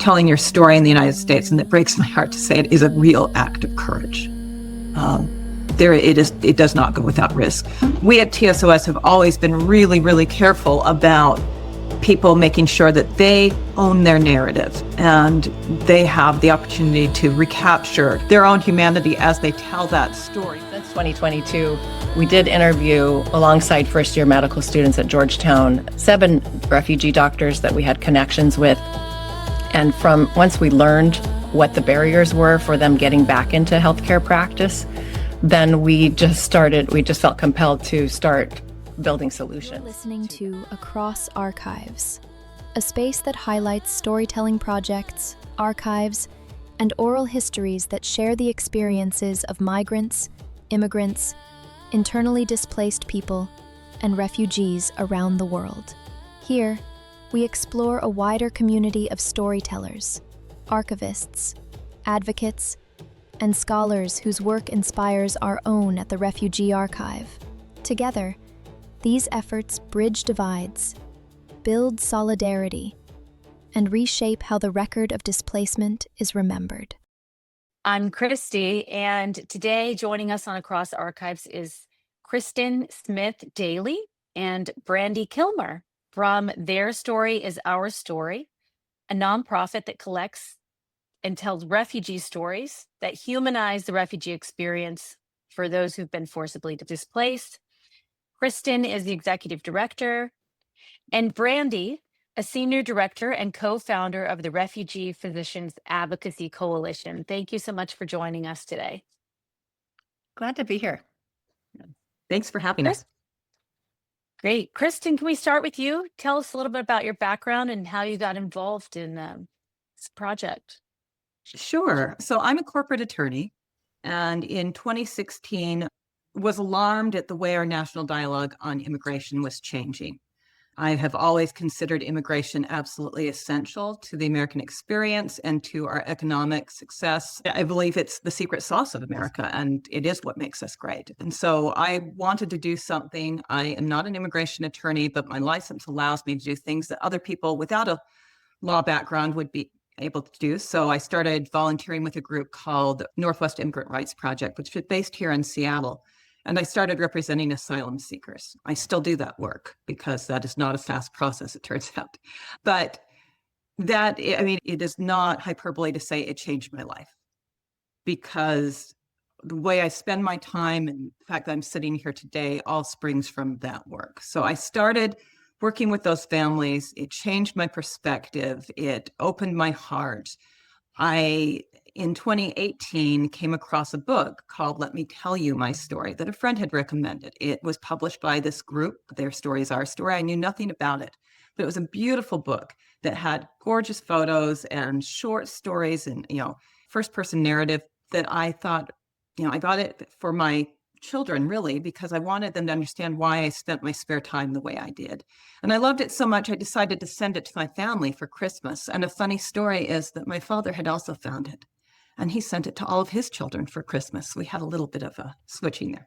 telling your story in the United States, and it breaks my heart to say it, is a real act of courage. It does not go without risk. We at TSOS have always been really, really careful about people making sure that they own their narrative and they have the opportunity to recapture their own humanity as they tell that story. Since 2022, we did interview alongside first-year medical students at Georgetown 7 refugee doctors that we had connections with. And from once we learned what the barriers were for them getting back into healthcare practice, then we just felt compelled to start building solutions. You're listening to Across Archives, a space that highlights storytelling projects, archives, and oral histories that share the experiences of migrants, immigrants, internally displaced people, and refugees around the world. Here, we explore a wider community of storytellers, archivists, advocates, and scholars whose work inspires our own at the Refugee Archive. Together, these efforts bridge divides, build solidarity, and reshape how the record of displacement is remembered. I'm Christy, and today joining us on Across Archives is Kristen Smith Dayley and Brandi Kilmer from Their Story is Our Story, a nonprofit that collects and tells refugee stories that humanize the refugee experience for those who've been forcibly displaced. Kristen is the executive director, and Brandi, a senior director and co-founder of the Refugee Physicians Advocacy Coalition. Thank you so much for joining us today. Glad to be here. Thanks for having us. Great. Kristen, can we start with you? Tell us a little bit about your background and how you got involved in this project. Sure. So I'm a corporate attorney, and in 2016 was alarmed at the way our national dialogue on immigration was changing. I have always considered immigration absolutely essential to the American experience and to our economic success. I believe it's the secret sauce of America, and it is what makes us great. And so I wanted to do something. I am not an immigration attorney, but my license allows me to do things that other people without a law background would be able to do. So I started volunteering with a group called Northwest Immigrant Rights Project, which is based here in Seattle. And I started representing asylum seekers. I still do that work because that is not a fast process, it turns out. But it is not hyperbole to say it changed my life, because the way I spend my time and the fact that I'm sitting here today all springs from that work. So I started working with those families. It changed my perspective. It opened my heart. In 2018, came across a book called Let Me Tell You My Story that a friend had recommended. It was published by this group, Their Story is Our Story. I knew nothing about it, but it was a beautiful book that had gorgeous photos and short stories and, first-person narrative that I thought, I got it for my children, really, because I wanted them to understand why I spent my spare time the way I did. And I loved it so much, I decided to send it to my family for Christmas. And a funny story is that my father had also found it, and he sent it to all of his children for Christmas. We had a little bit of a switching there.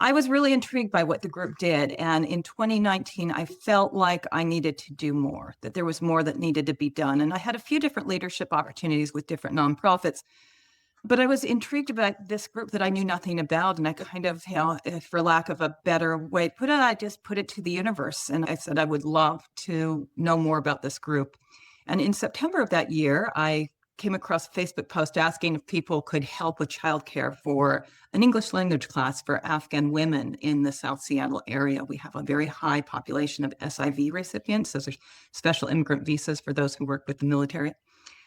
I was really intrigued by what the group did. And in 2019, I felt like I needed to do more, that there was more that needed to be done. And I had a few different leadership opportunities with different nonprofits. But I was intrigued about this group that I knew nothing about. And I kind of, for lack of a better way to put it, I just put it to the universe. And I said, I would love to know more about this group. And in September of that year, I came across a Facebook post asking if people could help with childcare for an English language class for Afghan women in the South Seattle area. We have a very high population of SIV recipients. Those are special immigrant visas for those who work with the military.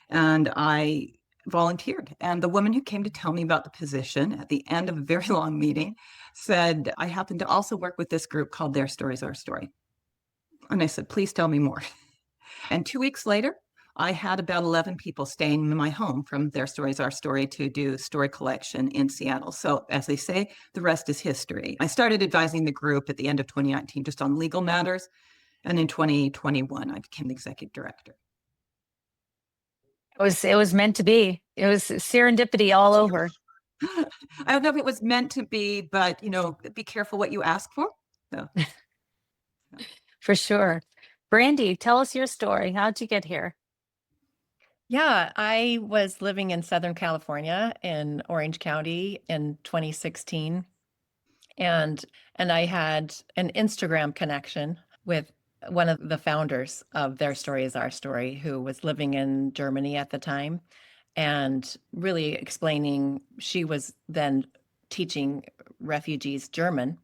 And I volunteered. And the woman who came to tell me about the position at the end of a very long meeting said, I happen to also work with this group called Their Story is Our Story. And I said, please tell me more. And 2 weeks later, I had about 11 people staying in my home from Their Story is Our Story to do story collection in Seattle. So as they say, the rest is history. I started advising the group at the end of 2019 just on legal matters. And in 2021, I became the executive director. It was meant to be. It was serendipity all over. I don't know if it was meant to be, but, be careful what you ask for. So. For sure. Brandi, tell us your story. How'd you get here? Yeah, I was living in Southern California in Orange County in 2016, and I had an Instagram connection with one of the founders of Their Story is Our Story, who was living in Germany at the time, and really explaining, she was then teaching refugees German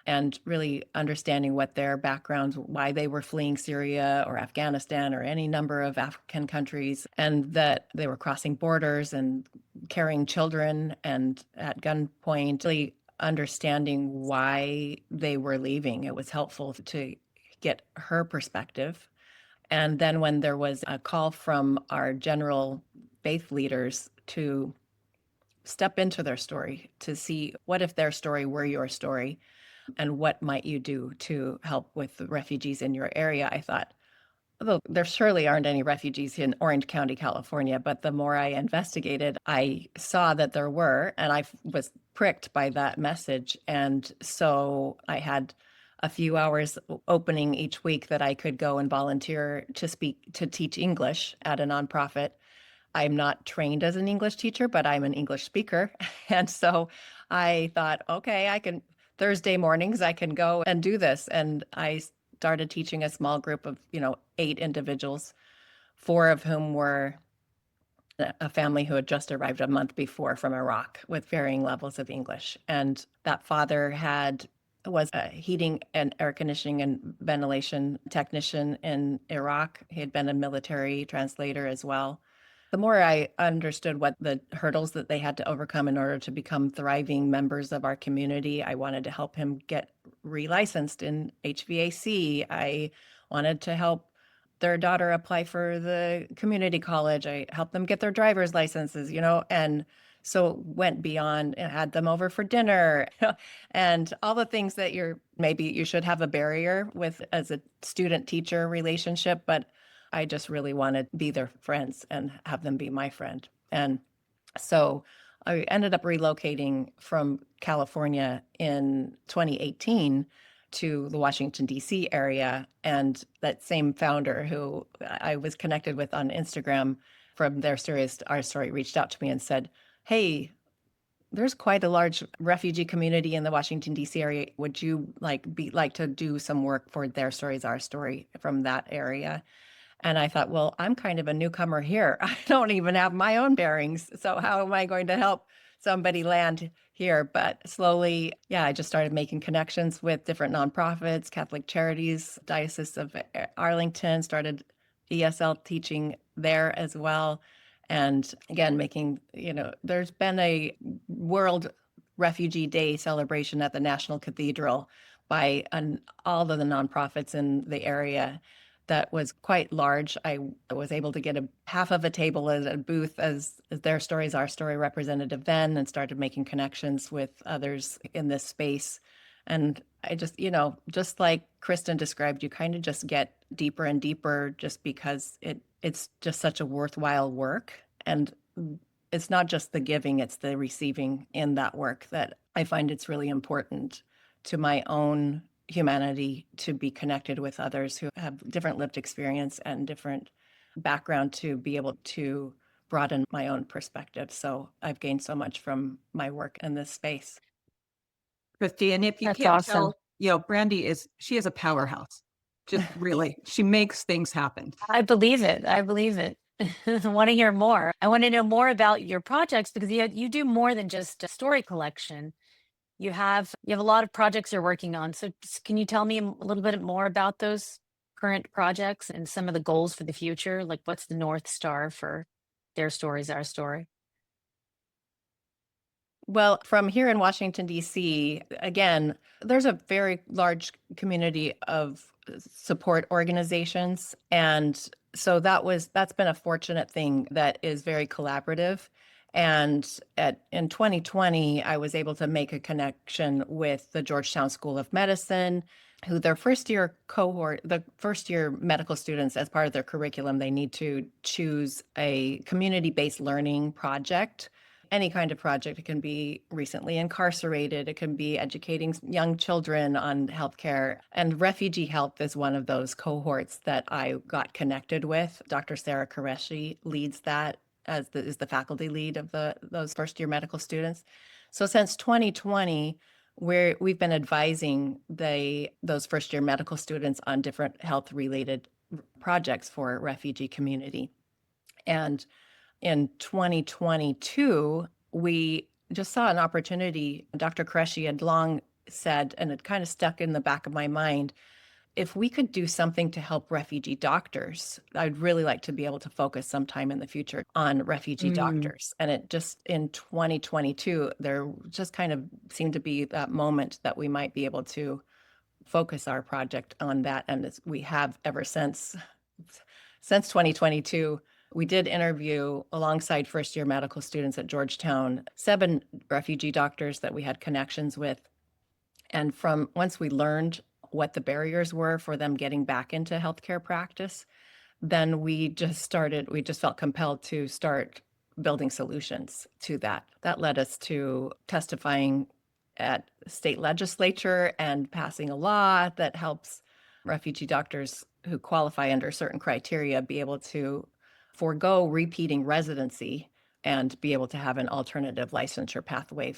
and really understanding what their backgrounds, why they were fleeing Syria or Afghanistan or any number of African countries, and that they were crossing borders and carrying children and at gunpoint, really understanding why they were leaving. It was helpful to get her perspective. And then when there was a call from our general faith leaders to step into their story, to see what if their story were your story, and what might you do to help with the refugees in your area, I thought, although there surely aren't any refugees in Orange County, California, but the more I investigated, I saw that there were, and I was pricked by that message. And so I had a few hours opening each week that I could go and volunteer to teach English at a nonprofit. I'm not trained as an English teacher, but I'm an English speaker. And so I thought, okay, Thursday mornings, I can go and do this. And I started teaching a small group of, 8 individuals, 4 of whom were a family who had just arrived a month before from Iraq with varying levels of English. And that father was a heating and air conditioning and ventilation technician in Iraq. He had been a military translator as well. The more I understood what the hurdles that they had to overcome in order to become thriving members of our community, I wanted to help him get relicensed in HVAC. I wanted to help their daughter apply for the community college. I helped them get their driver's licenses, and so went beyond and had them over for dinner and all the things that maybe you should have a barrier with as a student teacher relationship, but I just really wanted to be their friends and have them be my friend. And so I ended up relocating from California in 2018 to the Washington, D.C. area. And that same founder who I was connected with on Instagram from Their Story is Our Story reached out to me and said, hey, there's quite a large refugee community in the Washington, D.C. area. Would you like to do some work for Their Story is Our Story from that area? And I thought, well, I'm kind of a newcomer here. I don't even have my own bearings. So how am I going to help somebody land here? But slowly, I just started making connections with different nonprofits, Catholic Charities, Diocese of Arlington, started ESL teaching there as well. And again, there's been a World Refugee Day celebration at the National Cathedral by all of the nonprofits in the area. That was quite large. I was able to get half of a table at a booth as Their Story is Our Story representative then, and started making connections with others in this space. And I just, just like Kristen described, you kind of just get deeper and deeper just because it's just such a worthwhile work. And it's not just the giving, it's the receiving in that work that I find it's really important to my own humanity to be connected with others who have different lived experience and different background to be able to broaden my own perspective. So I've gained so much from my work in this space. Christy, and if you That's can't awesome. tell, Brandi is a powerhouse. Just really, she makes things happen. I believe it. I want to hear more. I want to know more about your projects because you do more than just a story collection. You have a lot of projects you're working on. So can you tell me a little bit more about those current projects and some of the goals for the future? Like what's the North Star for Their Story is Our Story? Well, from here in Washington, D.C., again, there's a very large community of support organizations. And so that's been a fortunate thing that is very collaborative. And in 2020, I was able to make a connection with the Georgetown School of Medicine, who their first year cohort, the first year medical students, as part of their curriculum, they need to choose a community-based learning project any kind of project. It can be recently incarcerated. It can be educating young children on healthcare. And refugee health is one of those cohorts that I got connected with. Dr. Sarah Qureshi leads that is the faculty lead of those first-year medical students. So since 2020, we've been advising those first-year medical students on different health-related projects for refugee community. And in 2022, we just saw an opportunity. Dr. Qureshi had long said, and it kind of stuck in the back of my mind, if we could do something to help refugee doctors, I'd really like to be able to focus sometime in the future on refugee doctors. And it just in 2022, there just kind of seemed to be that moment that we might be able to focus our project on that. And we have ever since 2022. We did interview alongside first-year medical students at Georgetown, 7 refugee doctors that we had connections with. And once we learned what the barriers were for them getting back into healthcare practice, then we just felt compelled to start building solutions to that. That led us to testifying at state legislature and passing a law that helps refugee doctors who qualify under certain criteria be able to forego repeating residency and be able to have an alternative licensure pathway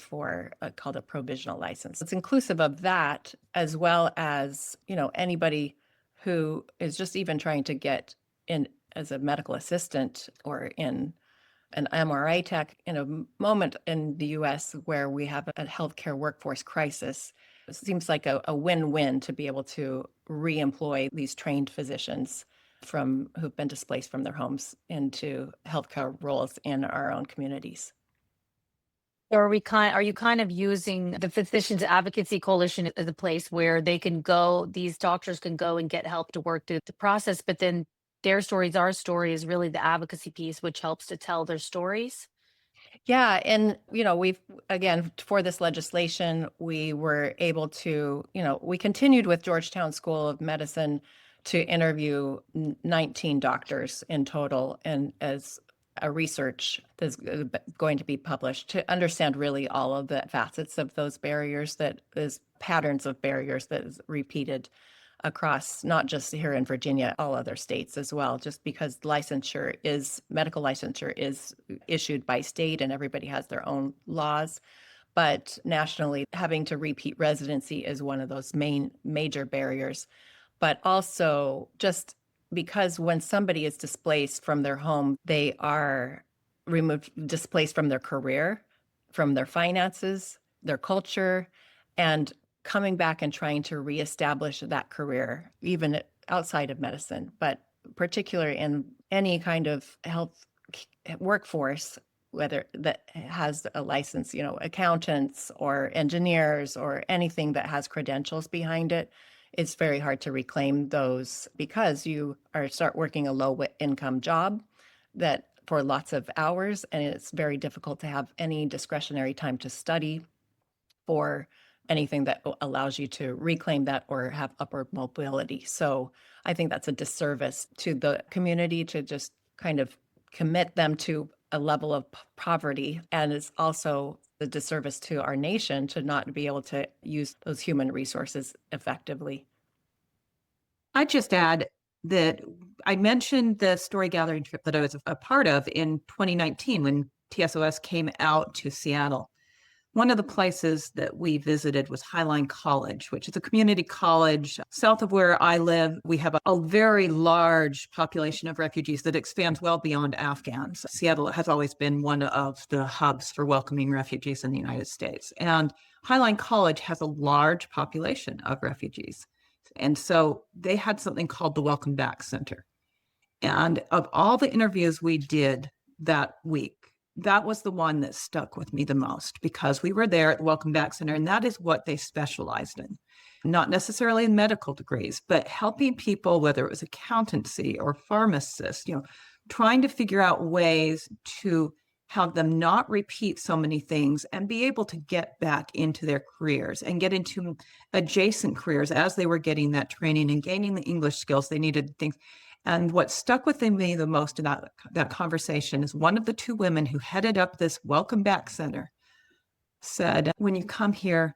called a provisional license. It's inclusive of that, as well as, anybody who is just even trying to get in as a medical assistant or in an MRI tech in a moment in the US where we have a healthcare workforce crisis. It seems like a win-win to be able to re-employ these trained physicians who've been displaced from their homes into healthcare roles in our own communities. Are you kind of using the Physicians Advocacy Coalition as a place where these doctors can go and get help to work through the process, but then their stories, our story is really the advocacy piece, which helps to tell their stories? Yeah. And, again, for this legislation, we were able to, we continued with Georgetown School of Medicine to interview 19 doctors in total, and as a research that's going to be published to understand really all of the facets of those barriers, patterns of barriers that is repeated across not just here in Virginia, all other states as well, just because medical licensure is issued by state and everybody has their own laws. But nationally, having to repeat residency is one of those major barriers. But also just because when somebody is displaced from their home, they are displaced from their career, from their finances, their culture, and coming back and trying to reestablish that career, even outside of medicine, but particularly in any kind of health workforce, whether that has a license, accountants or engineers or anything that has credentials behind it. It's very hard to reclaim those because you start working a low income job that for lots of hours, and it's very difficult to have any discretionary time to study for anything that allows you to reclaim that or have upward mobility. So I think that's a disservice to the community to just kind of commit them to a level of poverty. And it's also a disservice to our nation to not be able to use those human resources effectively. I'd just add that I mentioned the story gathering trip that I was a part of in 2019 when TSOS came out to Seattle. One of the places that we visited was Highline College, which is a community college south of where I live. We have a very large population of refugees that expands well beyond Afghans. Seattle has always been one of the hubs for welcoming refugees in the United States. And Highline College has a large population of refugees. And so they had something called the Welcome Back Center. And of all the interviews we did that week, that was the one that stuck with me the most because we were there at the Welcome Back Center, and that is what they specialized in. Not necessarily in medical degrees, but helping people, whether it was accountancy or pharmacists, trying to figure out ways to have them not repeat so many things and be able to get back into their careers and get into adjacent careers as they were getting that training and gaining the English skills they needed, things. And what stuck with me the most about that conversation is one of the two women who headed up this Welcome Back Center said, when you come here,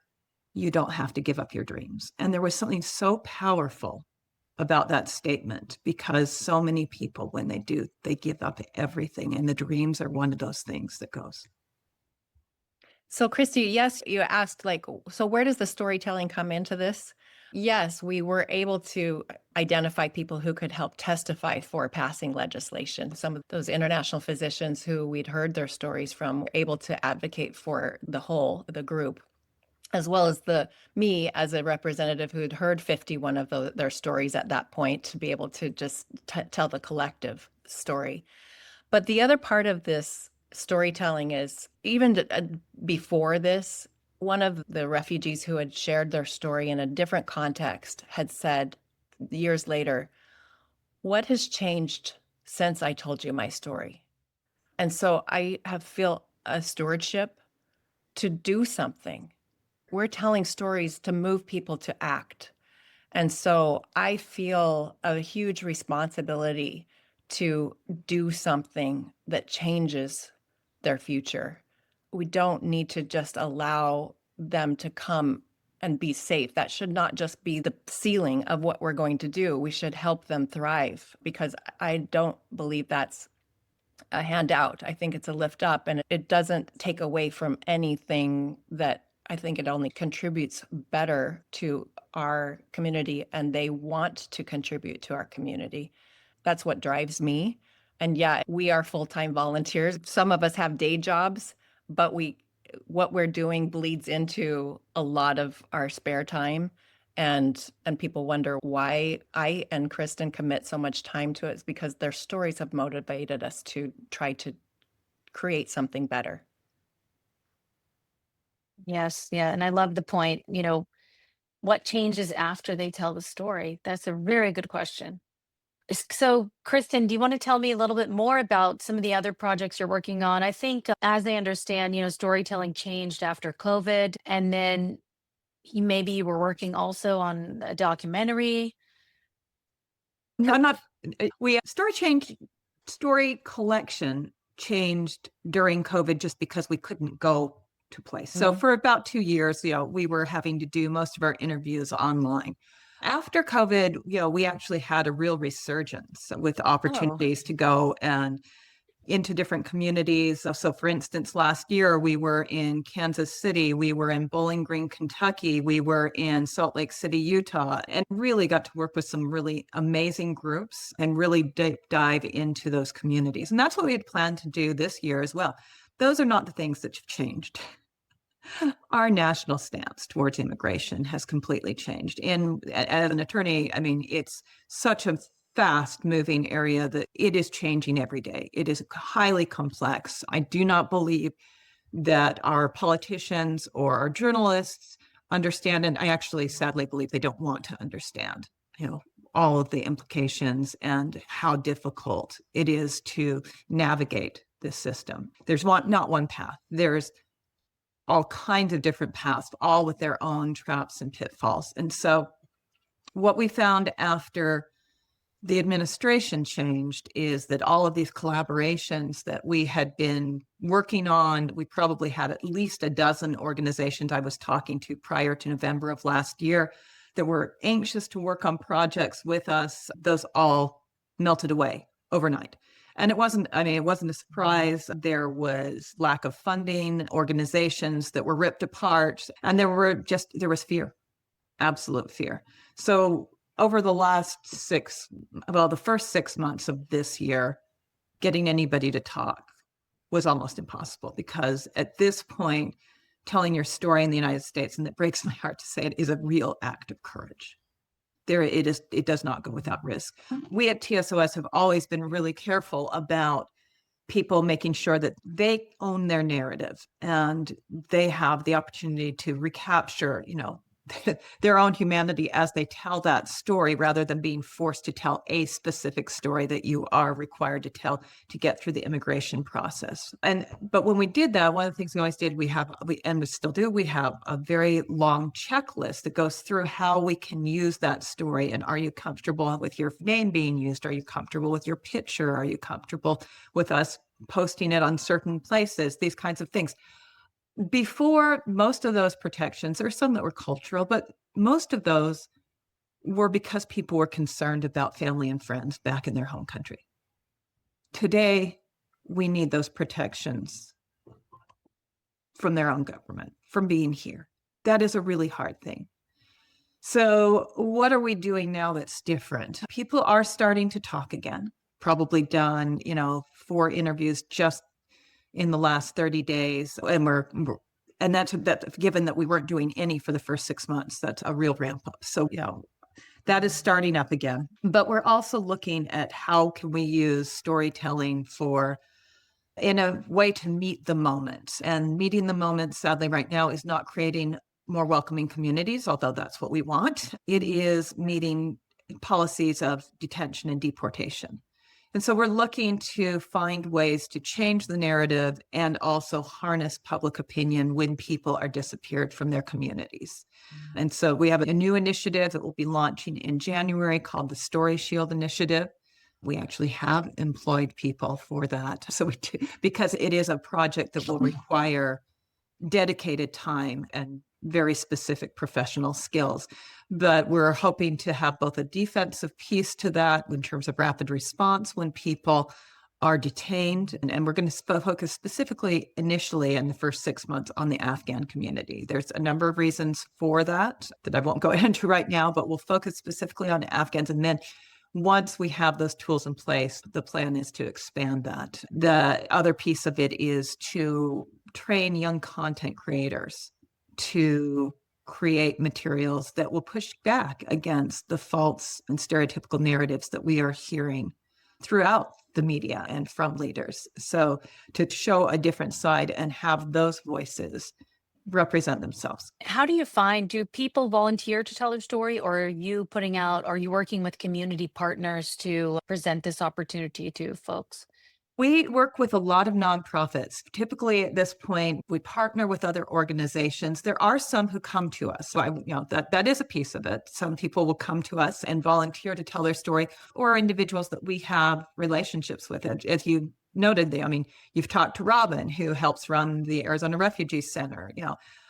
you don't have to give up your dreams. And there was something so powerful about that statement, because so many people, when they do, they give up everything. And the dreams are one of those things that goes. So, Christy, yes, you asked, so where does the storytelling come into this? Yes, we were able to identify people who could help testify for passing legislation. Some of those international physicians who we'd heard their stories from were able to advocate for the group, as well as me as a representative who had heard 51 of their stories at that point, to be able to just tell the collective story. But the other part of this storytelling is, even before this, one of the refugees who had shared their story in a different context had said years later, "What has changed since I told you my story?" And so I feel a stewardship to do something. We're telling stories to move people to act. And so I feel a huge responsibility to do something that changes their future. We don't need to just allow them to come and be safe. That should not just be the ceiling of what we're going to do. We should help them thrive, because I don't believe that's a handout. I think it's a lift up, and it doesn't take away from anything. That I think it only contributes better to our community, and they want to contribute to our community. That's what drives me. And yeah, we are full-time volunteers. Some of us have day jobs, but what we're doing bleeds into a lot of our spare time. And people wonder why I and Kristen commit so much time to it. It's because their stories have motivated us to try to create something better. Yes. Yeah. And I love the point, what changes after they tell the story? That's a very good question. So, Kristen, do you want to tell me a little bit more about some of the other projects you're working on? I think, as I understand, storytelling changed after COVID, and then maybe you were working also on a documentary. No, story collection changed during COVID just because we couldn't go to place. So for about 2 years, we were having to do most of our interviews online. After COVID, we actually had a real resurgence with opportunities to go and into different communities. So for instance, last year we were in Kansas City, we were in Bowling Green, Kentucky, we were in Salt Lake City, Utah, and really got to work with some really amazing groups and really deep dive into those communities. And that's what we had planned to do this year as well. Those are not the things that have changed. Our national stance towards immigration has completely changed. And as an attorney, I mean, it's such a fast-moving area that it is changing every day. It is highly complex. I do not believe that our politicians or our journalists understand, and I actually sadly believe they don't want to understand, all of the implications and how difficult it is to navigate this system. There's not one path. There's all kinds of different paths, all with their own traps and pitfalls. And so what we found after the administration changed is that all of these collaborations that we had been working on, we probably had at least a dozen organizations I was talking to prior to November of last year that were anxious to work on projects with us. Those all melted away overnight. And it wasn't a surprise. There was lack of funding, organizations that were ripped apart, and there was fear, absolute fear. So over the the first 6 months of this year, getting anybody to talk was almost impossible, because at this point, telling your story in the United States, and it breaks my heart to say it, is a real act of courage. It does not go without risk. We at TSOS have always been really careful about people making sure that they own their narrative and they have the opportunity to recapture, their own humanity as they tell that story, rather than being forced to tell a specific story that you are required to tell to get through the immigration process. But when we did that, one of the things we always did, we still do, we have a very long checklist that goes through how we can use that story. And are you comfortable with your name being used? Are you comfortable with your picture? Are you comfortable with us posting it on certain places? These kinds of things. Before, most of those protections, there were some that were cultural, but most of those were because people were concerned about family and friends back in their home country. Today, we need those protections from their own government, from being here. That is a really hard thing. So what are we doing now that's different? People are starting to talk again, probably done, 4 interviews just in the last 30 days. And that's given that we weren't doing any for the first 6 months, that's a real ramp up. So, that is starting up again. But we're also looking at how can we use storytelling in a way to meet the moment. And meeting the moment, sadly, right now is not creating more welcoming communities, although that's what we want. It is meeting policies of detention and deportation. And so we're looking to find ways to change the narrative and also harness public opinion when people are disappeared from their communities. And so we have a new initiative that will be launching in January called the Story Shield Initiative. We actually have employed people for that. So because it is a project that will require dedicated time and very specific professional skills. But we're hoping to have both a defensive piece to that in terms of rapid response when people are detained. And we're going to focus specifically initially in the first 6 months on the Afghan community. There's a number of reasons for that I won't go into right now, but we'll focus specifically on Afghans. And then once we have those tools in place, the plan is to expand that. The other piece of it is to train young content creators to create materials that will push back against the false and stereotypical narratives that we are hearing throughout the media and from leaders. So to show a different side and have those voices represent themselves. How do people volunteer to tell their story, or are you working with community partners to present this opportunity to folks? We work with a lot of nonprofits. Typically at this point, we partner with other organizations. There are some who come to us. So that is a piece of it. Some people will come to us and volunteer to tell their story, or individuals that we have relationships with. As you noted, you've talked to Robin, who helps run the Arizona Refugee Center.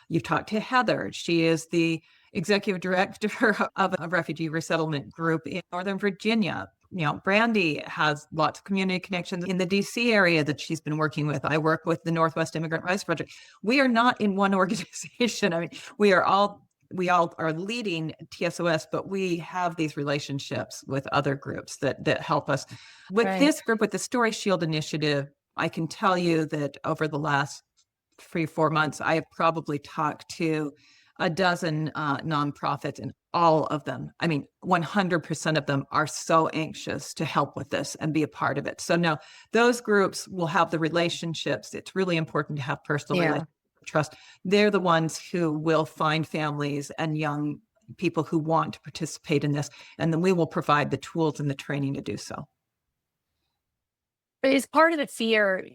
You've talked to Heather. She is the executive director of a refugee resettlement group in Northern Virginia. Brandi has lots of community connections in the DC area that she's been working with. I work with the Northwest Immigrant Rights Project. We are not in one organization. We all are leading TSOS, but we have these relationships with other groups that help us. With this group, with the Story Shield Initiative, I can tell you that over the last 3-4 months, I have probably talked to a dozen nonprofits, and all of them, 100% of them are so anxious to help with this and be a part of it. So now those groups will have the relationships. It's really important to have personal relationship, trust. They're the ones who will find families and young people who want to participate in this. And then we will provide the tools and the training to do so. But is part of the fear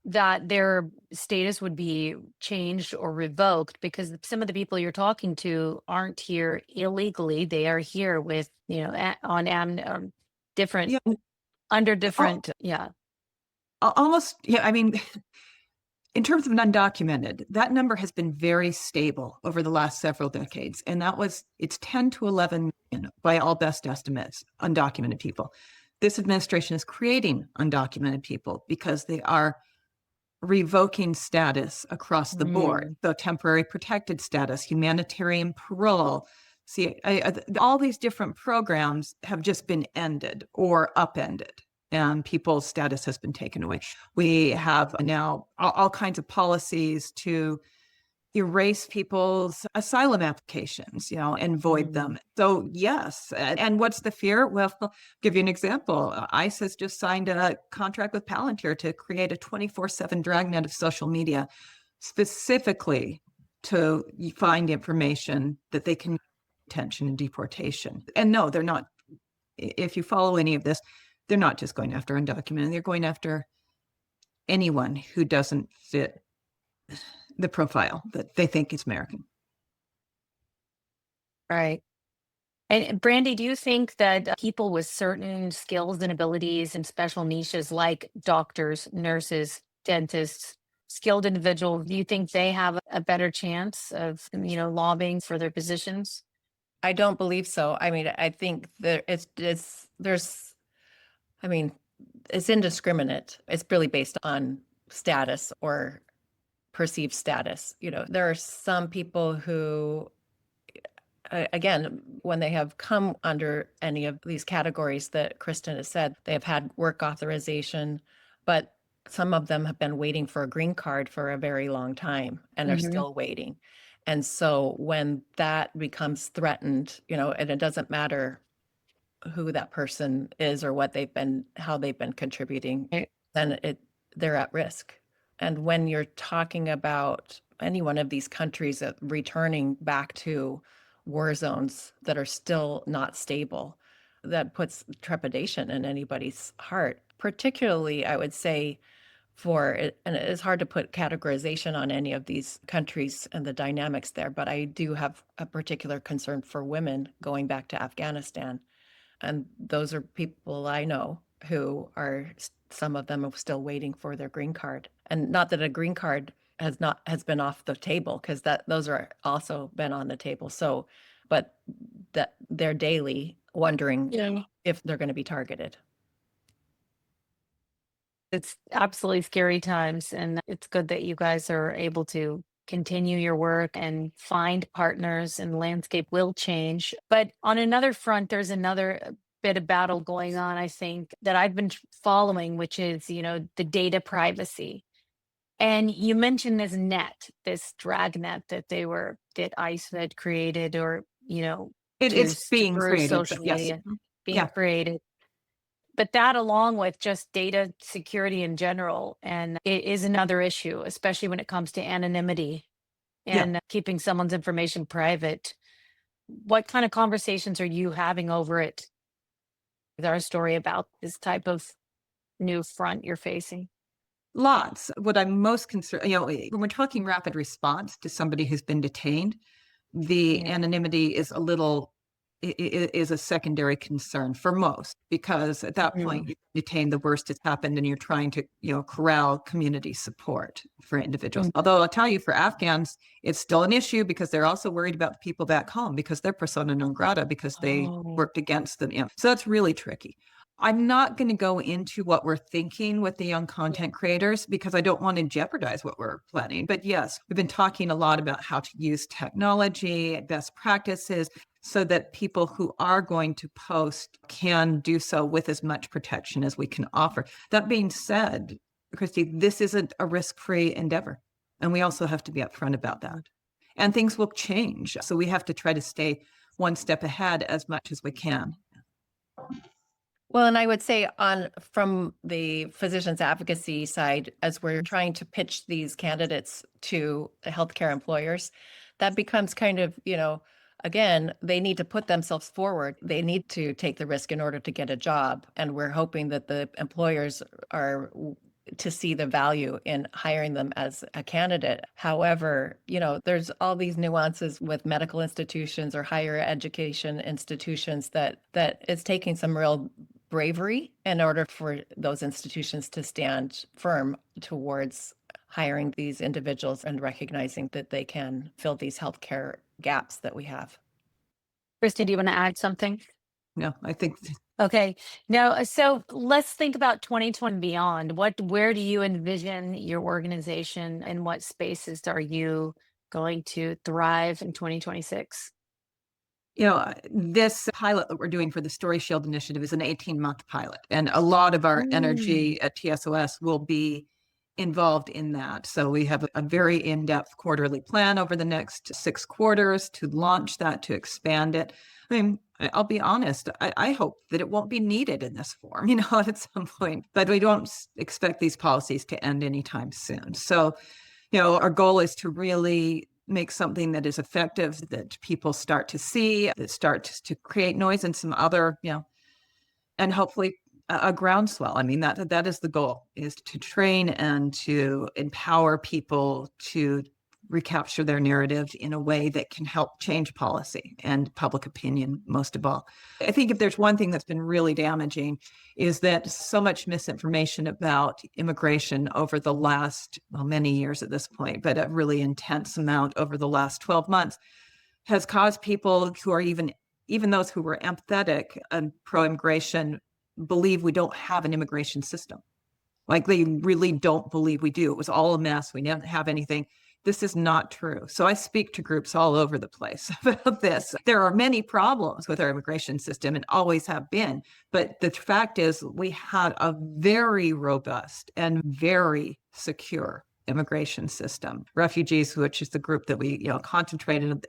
that their status would be changed or revoked because some of the people you're talking to aren't here illegally? They are here with, different, under different, Almost, in terms of undocumented, that number has been very stable over the last several decades. And it's 10 to 11 million by all best estimates, undocumented people. This administration is creating undocumented people because they are revoking status across the board. So temporary protected status, humanitarian parole. See, all these different programs have just been ended or upended, and people's status has been taken away. We have now all kinds of policies to erase people's asylum applications, and void them. So yes. And what's the fear? Well, I'll give you an example. ICE has just signed a contract with Palantir to create a 24/7 dragnet of social media specifically to find information that they can detention and deportation. And no, they're not. If you follow any of this, they're not just going after undocumented. They're going after anyone who doesn't fit the profile that they think is American. Right. And Brandi, do you think that people with certain skills and abilities and special niches like doctors, nurses, dentists, skilled individuals, do you think they have a better chance of, lobbying for their positions? I don't believe so. I mean, I think it's indiscriminate. It's really based on status or perceived status. There are some people who, again, when they have come under any of these categories that Kristen has said, they have had work authorization, but some of them have been waiting for a green card for a very long time and are still waiting. And so when that becomes threatened, and it doesn't matter who that person is or how they've been contributing, then they're at risk. And when you're talking about any one of these countries returning back to war zones that are still not stable, that puts trepidation in anybody's heart. Particularly, I would say, and it is hard to put categorization on any of these countries and the dynamics there, but I do have a particular concern for women going back to Afghanistan. And those are people I know who some of them are still waiting for their green card. And not that a green card has been off the table, because those are also been on the table. So, but that they're daily wondering if they're going to be targeted. It's absolutely scary times, and it's good that you guys are able to continue your work and find partners, and the landscape will change. But on another front, there's another bit of battle going on, I think, that I've been following, which is, the data privacy. And you mentioned this dragnet that ICE had created, or, It's being through created, social yes. media being created. But that, along with just data security in general, and it is another issue, especially when it comes to anonymity and keeping someone's information private. What kind of conversations are you having over it with our story about this type of new front you're facing? Lots. What I'm most concerned, when we're talking rapid response to somebody who's been detained, the anonymity is is a secondary concern for most, because at that point you detain, the worst has happened, and you're trying to, corral community support for individuals. Although I'll tell you, for Afghans, it's still an issue, because they're also worried about the people back home, because they're persona non grata, because they worked against them. So that's really tricky. I'm not going to go into what we're thinking with the young content creators, because I don't want to jeopardize what we're planning. But yes, we've been talking a lot about how to use technology, best practices, so that people who are going to post can do so with as much protection as we can offer. That being said, Christy, this isn't a risk-free endeavor. And we also have to be upfront about that. And things will change. So we have to try to stay one step ahead as much as we can. Well, and I would say from the physicians advocacy side, as we're trying to pitch these candidates to healthcare employers, that becomes kind of, again, they need to put themselves forward. They need to take the risk in order to get a job. And we're hoping that the employers are to see the value in hiring them as a candidate. However, there's all these nuances with medical institutions or higher education institutions that it's taking some real bravery in order for those institutions to stand firm towards hiring these individuals and recognizing that they can fill these healthcare gaps that we have. Kristen, do you want to add something? No, I think. Okay. Now, so let's think about 2020 and beyond. Where do you envision your organization, and what spaces are you going to thrive in 2026? This pilot that we're doing for the Story Shield initiative is an 18-month pilot. And a lot of our energy at TSOS will be involved in that. So we have a very in-depth quarterly plan over the next 6 quarters to launch that, to expand it. I mean, I'll be honest, I hope that it won't be needed in this form, at some point, but we don't expect these policies to end anytime soon. So, our goal is to really make something that is effective, that people start to see, that starts to create noise, and some other, and hopefully a groundswell. I mean, that is the goal, is to train and to empower people to recapture their narrative in a way that can help change policy and public opinion, most of all. I think if there's one thing that's been really damaging is that so much misinformation about immigration over the last, many years at this point, but a really intense amount over the last 12 months has caused people who are even those who were empathetic and pro-immigration believe we don't have an immigration system. Like they really don't believe we do. It was all a mess. We didn't have anything. This is not true. So I speak to groups all over the place about this. There are many problems with our immigration system and always have been. But the fact is we had a very robust and very secure immigration system. Refugees, which is the group that we concentrated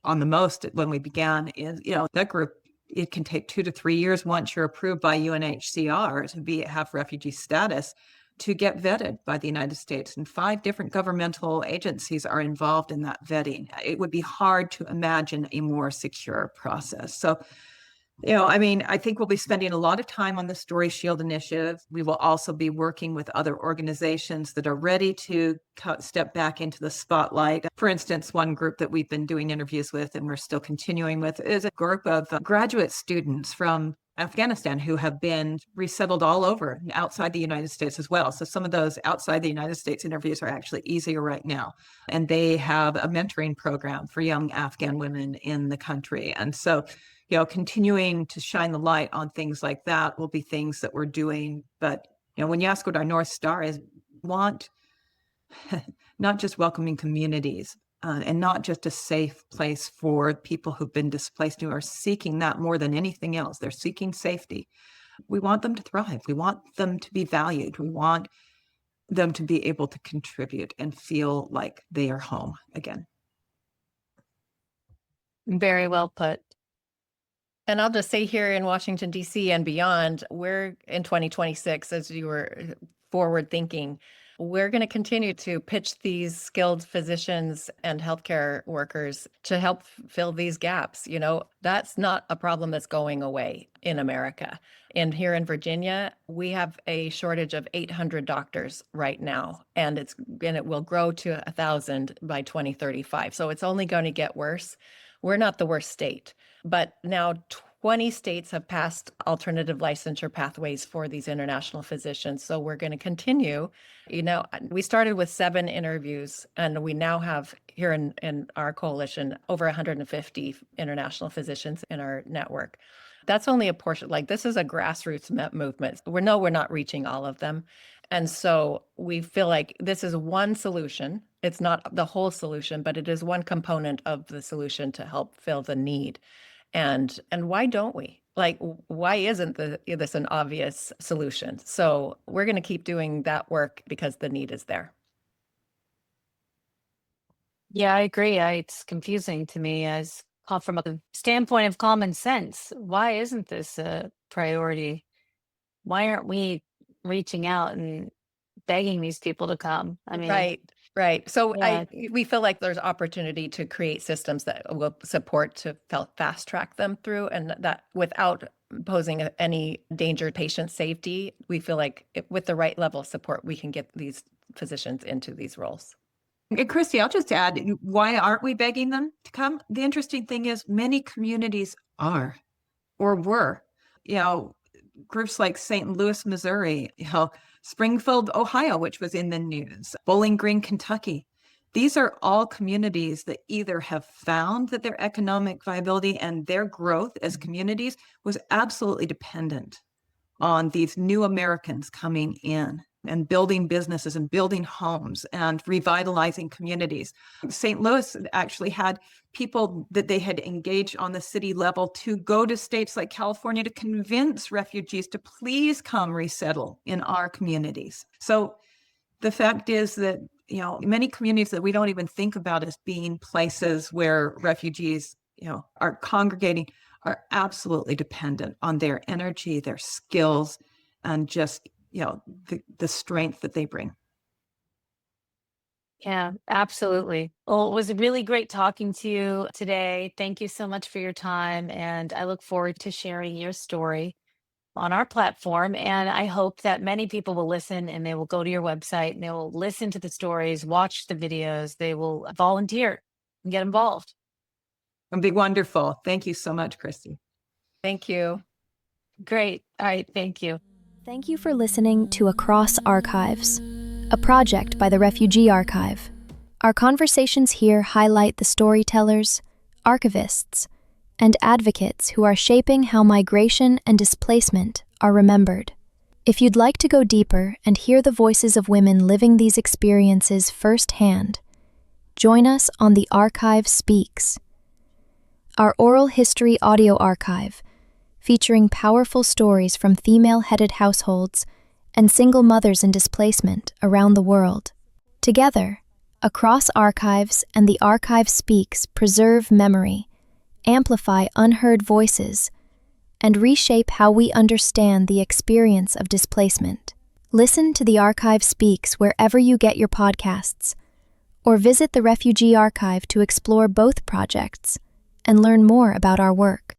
on the most when we began, is that group. It can take 2 to 3 years once you're approved by UNHCR to have refugee status to get vetted by the United States. And 5 different governmental agencies are involved in that vetting. It would be hard to imagine a more secure process. So, I think we'll be spending a lot of time on the Story Shield initiative. We will also be working with other organizations that are ready to step back into the spotlight. For instance, one group that we've been doing interviews with and we're still continuing with is a group of graduate students from Afghanistan who have been resettled all over outside the United States as well. So some of those outside the United States interviews are actually easier right now. And they have a mentoring program for young Afghan women in the country. And so continuing to shine the light on things like that will be things that we're doing. But, when you ask what our North Star is, want not just welcoming communities and not just a safe place for people who've been displaced, who are seeking that more than anything else. They're seeking safety. We want them to thrive. We want them to be valued. We want them to be able to contribute and feel like they are home again. Very well put. And I'll just say here in Washington, D.C. and beyond, we're in 2026, as you were forward thinking, we're going to continue to pitch these skilled physicians and healthcare workers to help fill these gaps. That's not a problem that's going away in America. And here in Virginia, we have a shortage of 800 doctors right now, and it will grow to 1,000 by 2035. So it's only going to get worse. We're not the worst state, but now 20 states have passed alternative licensure pathways for these international physicians. So we're going to continue. We started with 7 interviews, and we now have here in our coalition over 150 international physicians in our network. That's only a portion. Like, this is a grassroots movement. We're not reaching all of them. And so we feel like this is one solution. It's not the whole solution, but it is one component of the solution to help fill the need. And why don't we? Like, why isn't this an obvious solution? So we're going to keep doing that work because the need is there. Yeah, I agree. It's confusing to me as from a standpoint of common sense. Why isn't this a priority? Why aren't we reaching out and begging these people to come? I mean, Right. So yeah. we feel like there's opportunity to create systems that will support to fast track them through, and that without posing any danger to patient safety, we feel like with the right level of support, we can get these physicians into these roles. And Christy, I'll just add, why aren't we begging them to come? The interesting thing is many communities are or were, groups like St. Louis, Missouri, Springfield, Ohio, which was in the news, Bowling Green, Kentucky. These are all communities that either have found that their economic viability and their growth as communities was absolutely dependent on these new Americans coming in and building businesses and building homes and revitalizing communities. St. Louis actually had people that they had engaged on the city level to go to states like California to convince refugees to please come resettle in our communities. So the fact is that, many communities that we don't even think about as being places where refugees, are congregating are absolutely dependent on their energy, their skills, and just the strength that they bring. Yeah, absolutely. Well, it was really great talking to you today. Thank you so much for your time. And I look forward to sharing your story on our platform. And I hope that many people will listen and they will go to your website and they will listen to the stories, watch the videos, they will volunteer and get involved. It'll be wonderful. Thank you so much, Christy. Thank you. Great. All right. Thank you. Thank you for listening to Across Archives, a project by the Refugee Archive. Our conversations here highlight the storytellers, archivists, and advocates who are shaping how migration and displacement are remembered. If you'd like to go deeper and hear the voices of women living these experiences firsthand, join us on The Archive Speaks, our oral history audio archive featuring powerful stories from female-headed households and single mothers in displacement around the world. Together, Across Archives and The Archive Speaks preserve memory, amplify unheard voices, and reshape how we understand the experience of displacement. Listen to The Archive Speaks wherever you get your podcasts, or visit the Refugee Archive to explore both projects and learn more about our work.